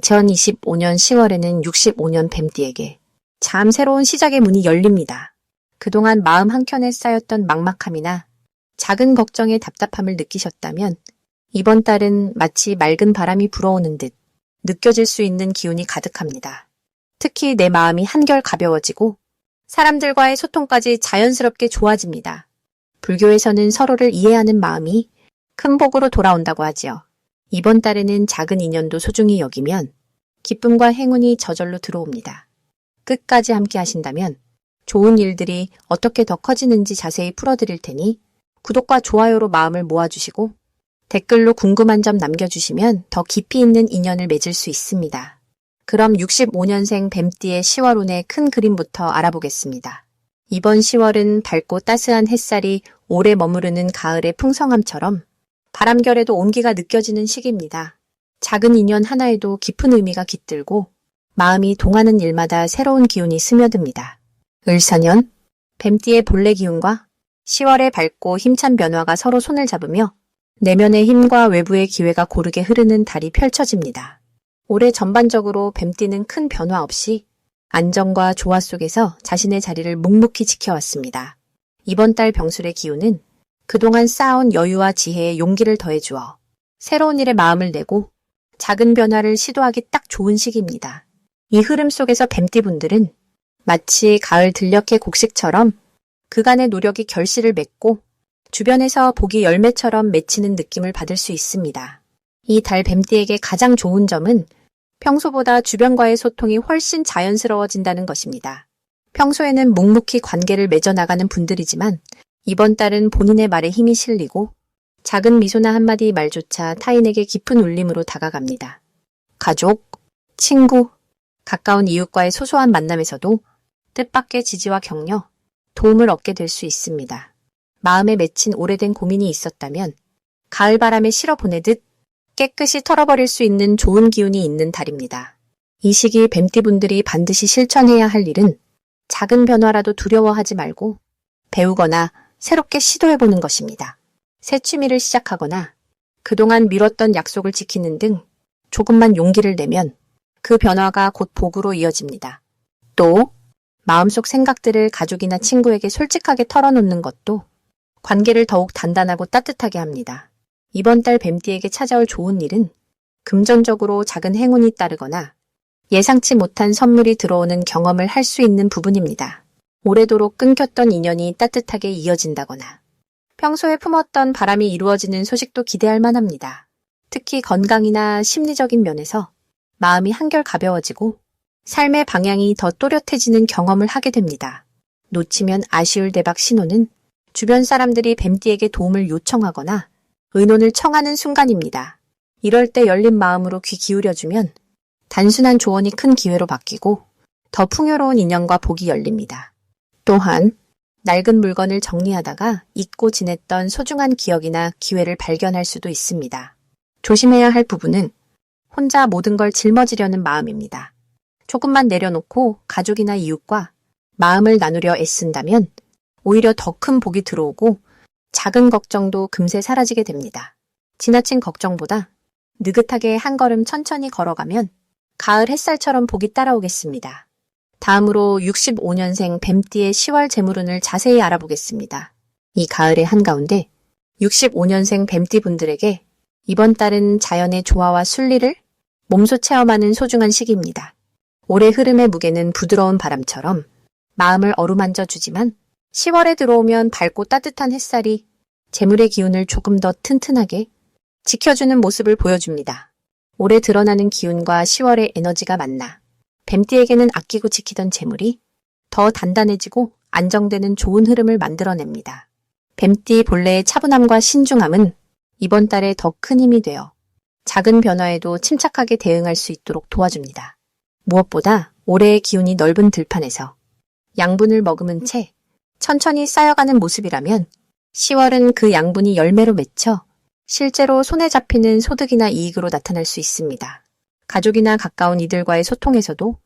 2025년 10월에는 65년 뱀띠에게 참 새로운 시작의 문이 열립니다. 그동안 마음 한켠에 쌓였던 막막함이나 작은 걱정에 답답함을 느끼셨다면 이번 달은 마치 맑은 바람이 불어오는 듯 느껴질 수 있는 기운이 가득합니다. 특히 내 마음이 한결 가벼워지고 사람들과의 소통까지 자연스럽게 좋아집니다. 불교에서는 서로를 이해하는 마음이 큰 복으로 돌아온다고 하지요. 이번 달에는 작은 인연도 소중히 여기면 기쁨과 행운이 저절로 들어옵니다. 끝까지 함께 하신다면 좋은 일들이 어떻게 더 커지는지 자세히 풀어드릴 테니 구독과 좋아요로 마음을 모아주시고 댓글로 궁금한 점 남겨주시면 더 깊이 있는 인연을 맺을 수 있습니다. 그럼 65년생 뱀띠의 10월 운의 큰 그림부터 알아보겠습니다. 이번 10월은 밝고 따스한 햇살이 오래 머무르는 가을의 풍성함처럼 바람결에도 온기가 느껴지는 시기입니다. 작은 인연 하나에도 깊은 의미가 깃들고 마음이 동하는 일마다 새로운 기운이 스며듭니다. 을사년, 뱀띠의 본래 기운과 10월의 밝고 힘찬 변화가 서로 손을 잡으며 내면의 힘과 외부의 기회가 고르게 흐르는 달이 펼쳐집니다. 올해 전반적으로 뱀띠는 큰 변화 없이 안정과 조화 속에서 자신의 자리를 묵묵히 지켜왔습니다. 이번 달 병술의 기운은 그동안 쌓아온 여유와 지혜에 용기를 더해주어 새로운 일에 마음을 내고 작은 변화를 시도하기 딱 좋은 시기입니다. 이 흐름 속에서 뱀띠분들은 마치 가을 들녘의 곡식처럼 그간의 노력이 결실을 맺고 주변에서 복이 열매처럼 맺히는 느낌을 받을 수 있습니다. 이 달 뱀띠에게 가장 좋은 점은 평소보다 주변과의 소통이 훨씬 자연스러워진다는 것입니다. 평소에는 묵묵히 관계를 맺어나가는 분들이지만 이번 달은 본인의 말에 힘이 실리고 작은 미소나 한마디 말조차 타인에게 깊은 울림으로 다가갑니다. 가족, 친구, 가까운 이웃과의 소소한 만남에서도 뜻밖의 지지와 격려, 도움을 얻게 될 수 있습니다. 마음에 맺힌 오래된 고민이 있었다면 가을 바람에 실어 보내듯 깨끗이 털어버릴 수 있는 좋은 기운이 있는 달입니다. 이 시기 뱀띠분들이 반드시 실천해야 할 일은 작은 변화라도 두려워하지 말고 배우거나 새롭게 시도해보는 것입니다. 새 취미를 시작하거나 그동안 미뤘던 약속을 지키는 등 조금만 용기를 내면 그 변화가 곧 복으로 이어집니다. 또 마음속 생각들을 가족이나 친구에게 솔직하게 털어놓는 것도 관계를 더욱 단단하고 따뜻하게 합니다. 이번 달 뱀띠에게 찾아올 좋은 일은 금전적으로 작은 행운이 따르거나 예상치 못한 선물이 들어오는 경험을 할 수 있는 부분입니다. 오래도록 끊겼던 인연이 따뜻하게 이어진다거나 평소에 품었던 바람이 이루어지는 소식도 기대할 만합니다. 특히 건강이나 심리적인 면에서 마음이 한결 가벼워지고 삶의 방향이 더 또렷해지는 경험을 하게 됩니다. 놓치면 아쉬울 대박 신호는 주변 사람들이 뱀띠에게 도움을 요청하거나 의논을 청하는 순간입니다. 이럴 때 열린 마음으로 귀 기울여주면 단순한 조언이 큰 기회로 바뀌고 더 풍요로운 인연과 복이 열립니다. 또한 낡은 물건을 정리하다가 잊고 지냈던 소중한 기억이나 기회를 발견할 수도 있습니다. 조심해야 할 부분은 혼자 모든 걸 짊어지려는 마음입니다. 조금만 내려놓고 가족이나 이웃과 마음을 나누려 애쓴다면 오히려 더 큰 복이 들어오고 작은 걱정도 금세 사라지게 됩니다. 지나친 걱정보다 느긋하게 한 걸음 천천히 걸어가면 가을 햇살처럼 복이 따라오겠습니다. 다음으로 65년생 뱀띠의 10월 재물운을 자세히 알아보겠습니다. 이 가을의 한가운데 65년생 뱀띠분들에게 이번 달은 자연의 조화와 순리를 몸소 체험하는 소중한 시기입니다. 올해 흐름의 무게는 부드러운 바람처럼 마음을 어루만져 주지만 10월에 들어오면 밝고 따뜻한 햇살이 재물의 기운을 조금 더 튼튼하게 지켜주는 모습을 보여줍니다. 올해 드러나는 기운과 10월의 에너지가 만나 뱀띠에게는 아끼고 지키던 재물이 더 단단해지고 안정되는 좋은 흐름을 만들어냅니다. 뱀띠 본래의 차분함과 신중함은 이번 달에 더 큰 힘이 되어 작은 변화에도 침착하게 대응할 수 있도록 도와줍니다. 무엇보다 올해의 기운이 넓은 들판에서 양분을 머금은 채 천천히 쌓여가는 모습이라면 10월은 그 양분이 열매로 맺혀 실제로 손에 잡히는 소득이나 이익으로 나타날 수 있습니다. 가족이나 가까운 이들과의 소통에서도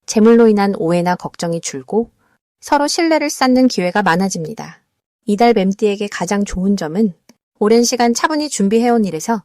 재물로 인한 오해나 걱정이 줄고 서로 신뢰를 쌓는 기회가 많아집니다. 이달 뱀띠에게 가장 좋은 점은 오랜 시간 차분히 준비해온 일에서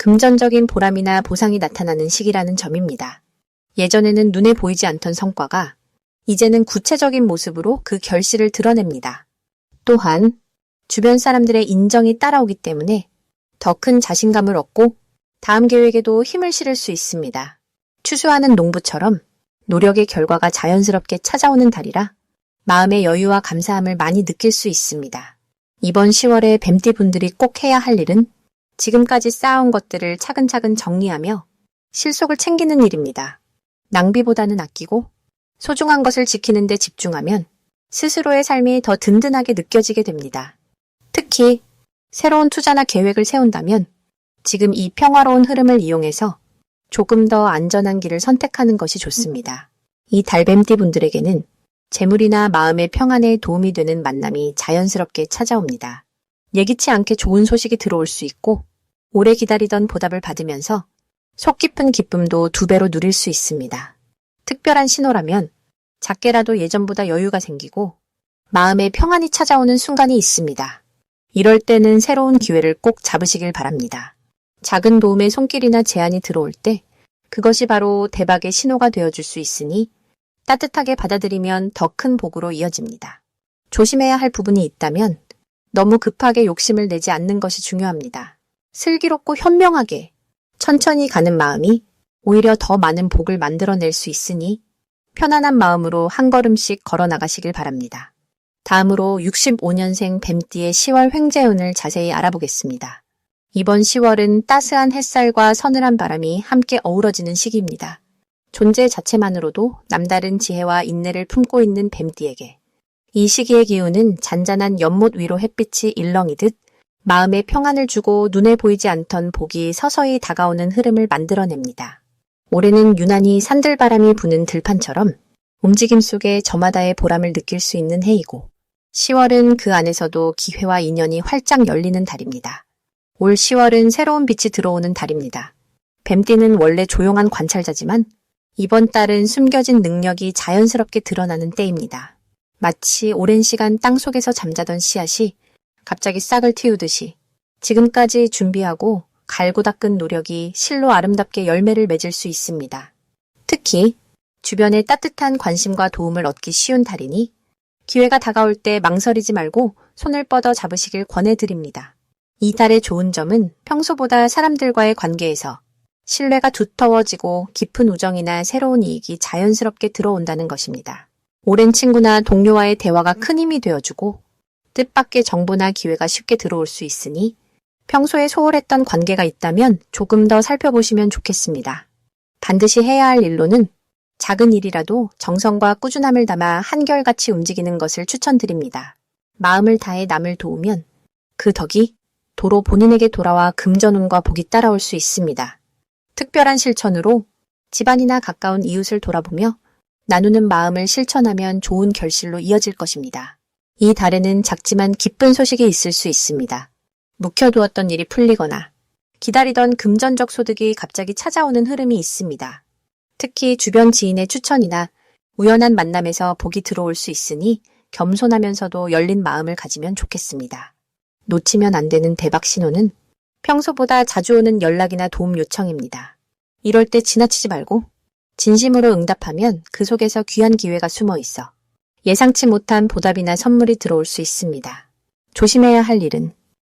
금전적인 보람이나 보상이 나타나는 시기라는 점입니다. 예전에는 눈에 보이지 않던 성과가 이제는 구체적인 모습으로 그 결실을 드러냅니다. 또한 주변 사람들의 인정이 따라오기 때문에 더 큰 자신감을 얻고 다음 계획에도 힘을 실을 수 있습니다. 추수하는 농부처럼 노력의 결과가 자연스럽게 찾아오는 달이라 마음의 여유와 감사함을 많이 느낄 수 있습니다. 이번 10월에 뱀띠 분들이 꼭 해야 할 일은 지금까지 쌓아온 것들을 차근차근 정리하며 실속을 챙기는 일입니다. 낭비보다는 아끼고 소중한 것을 지키는 데 집중하면 스스로의 삶이 더 든든하게 느껴지게 됩니다. 특히 새로운 투자나 계획을 세운다면 지금 이 평화로운 흐름을 이용해서 조금 더 안전한 길을 선택하는 것이 좋습니다. 이 달뱀띠 분들에게는 재물이나 마음의 평안에 도움이 되는 만남이 자연스럽게 찾아옵니다. 예기치 않게 좋은 소식이 들어올 수 있고 오래 기다리던 보답을 받으면서 속 깊은 기쁨도 2배로 누릴 수 있습니다. 특별한 신호라면 작게라도 예전보다 여유가 생기고 마음의 평안이 찾아오는 순간이 있습니다. 이럴 때는 새로운 기회를 꼭 잡으시길 바랍니다. 작은 도움의 손길이나 제안이 들어올 때 그것이 바로 대박의 신호가 되어줄 수 있으니 따뜻하게 받아들이면 더 큰 복으로 이어집니다. 조심해야 할 부분이 있다면 너무 급하게 욕심을 내지 않는 것이 중요합니다. 슬기롭고 현명하게 천천히 가는 마음이 오히려 더 많은 복을 만들어낼 수 있으니 편안한 마음으로 한 걸음씩 걸어 나가시길 바랍니다. 다음으로 65년생 뱀띠의 10월 횡재운을 자세히 알아보겠습니다. 이번 10월은 따스한 햇살과 서늘한 바람이 함께 어우러지는 시기입니다. 존재 자체만으로도 남다른 지혜와 인내를 품고 있는 뱀띠에게 이 시기의 기운은 잔잔한 연못 위로 햇빛이 일렁이듯 마음에 평안을 주고 눈에 보이지 않던 복이 서서히 다가오는 흐름을 만들어냅니다. 올해는 유난히 산들바람이 부는 들판처럼 움직임 속에 저마다의 보람을 느낄 수 있는 해이고 10월은 그 안에서도 기회와 인연이 활짝 열리는 달입니다. 올 10월은 새로운 빛이 들어오는 달입니다. 뱀띠는 원래 조용한 관찰자지만 이번 달은 숨겨진 능력이 자연스럽게 드러나는 때입니다. 마치 오랜 시간 땅속에서 잠자던 씨앗이 갑자기 싹을 틔우듯이 지금까지 준비하고 갈고 닦은 노력이 실로 아름답게 열매를 맺을 수 있습니다. 특히 주변의 따뜻한 관심과 도움을 얻기 쉬운 달이니 기회가 다가올 때 망설이지 말고 손을 뻗어 잡으시길 권해드립니다. 이 달의 좋은 점은 평소보다 사람들과의 관계에서 신뢰가 두터워지고 깊은 우정이나 새로운 이익이 자연스럽게 들어온다는 것입니다. 오랜 친구나 동료와의 대화가 큰 힘이 되어주고 뜻밖의 정보나 기회가 쉽게 들어올 수 있으니 평소에 소홀했던 관계가 있다면 조금 더 살펴보시면 좋겠습니다. 반드시 해야 할 일로는 작은 일이라도 정성과 꾸준함을 담아 한결같이 움직이는 것을 추천드립니다. 마음을 다해 남을 도우면 그 덕이 도로 본인에게 돌아와 금전운과 복이 따라올 수 있습니다. 특별한 실천으로 집안이나 가까운 이웃을 돌아보며 나누는 마음을 실천하면 좋은 결실로 이어질 것입니다. 이 달에는 작지만 기쁜 소식이 있을 수 있습니다. 묵혀두었던 일이 풀리거나 기다리던 금전적 소득이 갑자기 찾아오는 흐름이 있습니다. 특히 주변 지인의 추천이나 우연한 만남에서 복이 들어올 수 있으니 겸손하면서도 열린 마음을 가지면 좋겠습니다. 놓치면 안 되는 대박 신호는 평소보다 자주 오는 연락이나 도움 요청입니다. 이럴 때 지나치지 말고 진심으로 응답하면 그 속에서 귀한 기회가 숨어 있어 예상치 못한 보답이나 선물이 들어올 수 있습니다. 조심해야 할 일은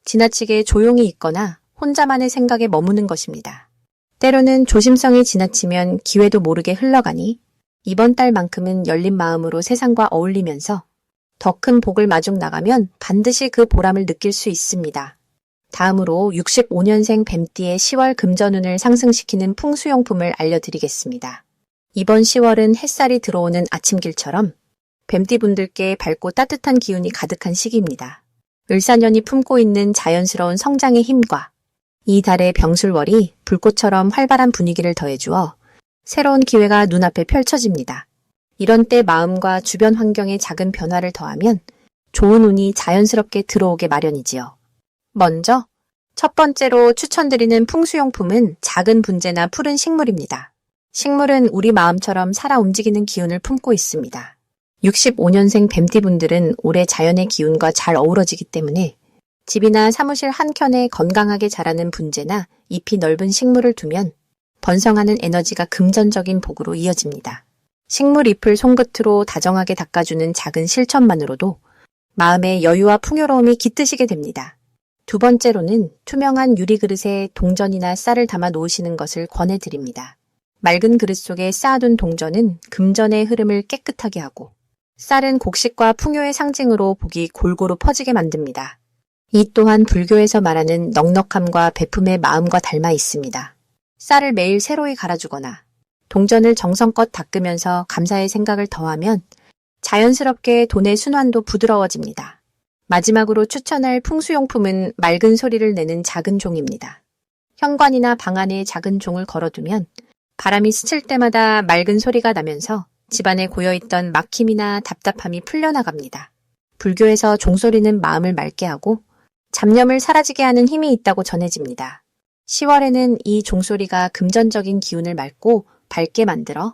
지나치게 조용히 있거나 혼자만의 생각에 머무는 것입니다. 때로는 조심성이 지나치면 기회도 모르게 흘러가니 이번 달만큼은 열린 마음으로 세상과 어울리면서 더 큰 복을 마중 나가면 반드시 그 보람을 느낄 수 있습니다. 다음으로 65년생 뱀띠의 10월 금전운을 상승시키는 풍수용품을 알려드리겠습니다. 이번 10월은 햇살이 들어오는 아침길처럼 뱀띠분들께 밝고 따뜻한 기운이 가득한 시기입니다. 을사년이 품고 있는 자연스러운 성장의 힘과 이 달의 병술월이 불꽃처럼 활발한 분위기를 더해주어 새로운 기회가 눈앞에 펼쳐집니다. 이런 때 마음과 주변 환경의 작은 변화를 더하면 좋은 운이 자연스럽게 들어오게 마련이지요. 먼저 첫 번째로 추천드리는 풍수용품은 작은 분재나 푸른 식물입니다. 식물은 우리 마음처럼 살아 움직이는 기운을 품고 있습니다. 65년생 뱀띠분들은 올해 자연의 기운과 잘 어우러지기 때문에 집이나 사무실 한켠에 건강하게 자라는 분재나 잎이 넓은 식물을 두면 번성하는 에너지가 금전적인 복으로 이어집니다. 식물 잎을 손끝으로 다정하게 닦아주는 작은 실천만으로도 마음의 여유와 풍요로움이 깃드시게 됩니다. 두 번째로는 투명한 유리 그릇에 동전이나 쌀을 담아 놓으시는 것을 권해드립니다. 맑은 그릇 속에 쌓아둔 동전은 금전의 흐름을 깨끗하게 하고 쌀은 곡식과 풍요의 상징으로 복이 골고루 퍼지게 만듭니다. 이 또한 불교에서 말하는 넉넉함과 베품의 마음과 닮아 있습니다. 쌀을 매일 새로이 갈아주거나 동전을 정성껏 닦으면서 감사의 생각을 더하면 자연스럽게 돈의 순환도 부드러워집니다. 마지막으로 추천할 풍수용품은 맑은 소리를 내는 작은 종입니다. 현관이나 방 안에 작은 종을 걸어두면 바람이 스칠 때마다 맑은 소리가 나면서 집안에 고여있던 막힘이나 답답함이 풀려나갑니다. 불교에서 종소리는 마음을 맑게 하고 잡념을 사라지게 하는 힘이 있다고 전해집니다. 10월에는 이 종소리가 금전적인 기운을 맑고 밝게 만들어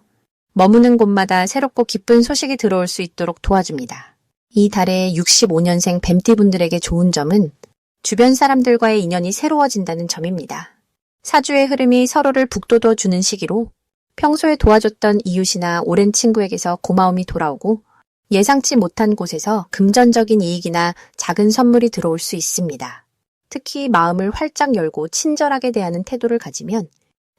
머무는 곳마다 새롭고 기쁜 소식이 들어올 수 있도록 도와줍니다. 이 달의 65년생 뱀띠분들에게 좋은 점은 주변 사람들과의 인연이 새로워진다는 점입니다. 사주의 흐름이 서로를 북돋워주는 시기로 평소에 도와줬던 이웃이나 오랜 친구에게서 고마움이 돌아오고 예상치 못한 곳에서 금전적인 이익이나 작은 선물이 들어올 수 있습니다. 특히 마음을 활짝 열고 친절하게 대하는 태도를 가지면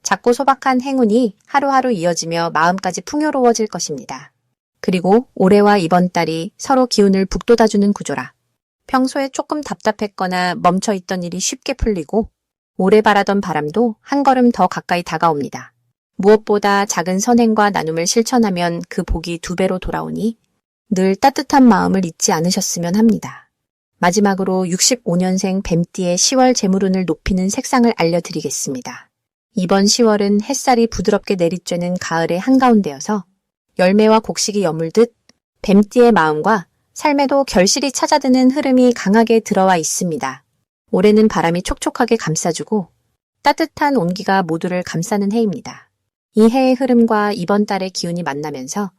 작고 소박한 행운이 하루하루 이어지며 마음까지 풍요로워질 것입니다. 그리고 올해와 이번 달이 서로 기운을 북돋아주는 구조라 평소에 조금 답답했거나 멈춰있던 일이 쉽게 풀리고 오래 바라던 바람도 한 걸음 더 가까이 다가옵니다. 무엇보다 작은 선행과 나눔을 실천하면 그 복이 2배로 돌아오니 늘 따뜻한 마음을 잊지 않으셨으면 합니다. 마지막으로 65년생 뱀띠의 10월 재물운을 높이는 색상을 알려드리겠습니다. 이번 10월은 햇살이 부드럽게 내리쬐는 가을의 한가운데여서 열매와 곡식이 여물듯 뱀띠의 마음과 삶에도 결실이 찾아드는 흐름이 강하게 들어와 있습니다. 올해는 바람이 촉촉하게 감싸주고 따뜻한 온기가 모두를 감싸는 해입니다. 이 해의 흐름과 이번 달의 기운이 만나면서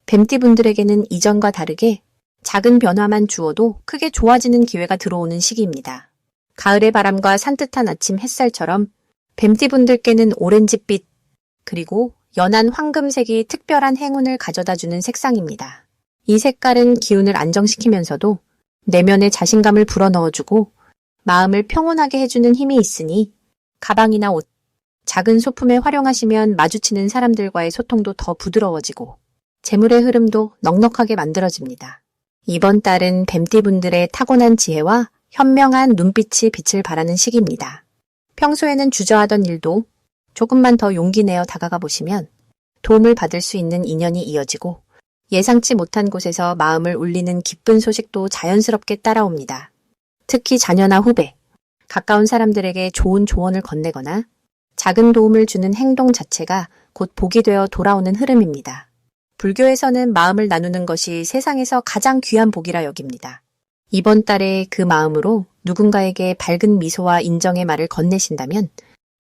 뱀띠분들에게는 이전과 다르게 작은 변화만 주어도 크게 좋아지는 기회가 들어오는 시기입니다. 가을의 바람과 산뜻한 아침 햇살처럼 뱀띠분들께는 오렌지빛 그리고 연한 황금색이 특별한 행운을 가져다주는 색상입니다. 이 색깔은 기운을 안정시키면서도 내면의 자신감을 불어넣어주고 마음을 평온하게 해주는 힘이 있으니 가방이나 옷, 작은 소품에 활용하시면 마주치는 사람들과의 소통도 더 부드러워지고 재물의 흐름도 넉넉하게 만들어집니다. 이번 달은 뱀띠분들의 타고난 지혜와 현명한 눈빛이 빛을 발하는 시기입니다. 평소에는 주저하던 일도 조금만 더 용기 내어 다가가 보시면 도움을 받을 수 있는 인연이 이어지고 예상치 못한 곳에서 마음을 울리는 기쁜 소식도 자연스럽게 따라옵니다. 특히 자녀나 후배, 가까운 사람들에게 좋은 조언을 건네거나 작은 도움을 주는 행동 자체가 곧 복이 되어 돌아오는 흐름입니다. 불교에서는 마음을 나누는 것이 세상에서 가장 귀한 복이라 여깁니다. 이번 달에 그 마음으로 누군가에게 밝은 미소와 인정의 말을 건네신다면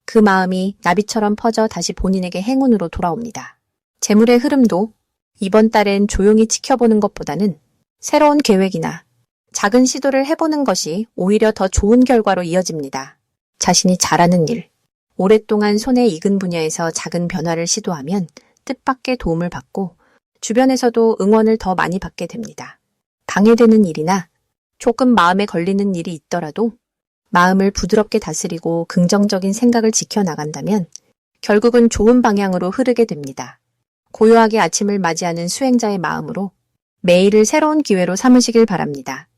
그 마음이 나비처럼 퍼져 다시 본인에게 행운으로 돌아옵니다. 재물의 흐름도 이번 달엔 조용히 지켜보는 것보다는 새로운 계획이나 작은 시도를 해보는 것이 오히려 더 좋은 결과로 이어집니다. 자신이 잘하는 일, 오랫동안 손에 익은 분야에서 작은 변화를 시도하면 뜻밖의 도움을 받고 주변에서도 응원을 더 많이 받게 됩니다. 방해되는 일이나 조금 마음에 걸리는 일이 있더라도 마음을 부드럽게 다스리고 긍정적인 생각을 지켜나간다면 결국은 좋은 방향으로 흐르게 됩니다. 고요하게 아침을 맞이하는 수행자의 마음으로 매일을 새로운 기회로 삼으시길 바랍니다.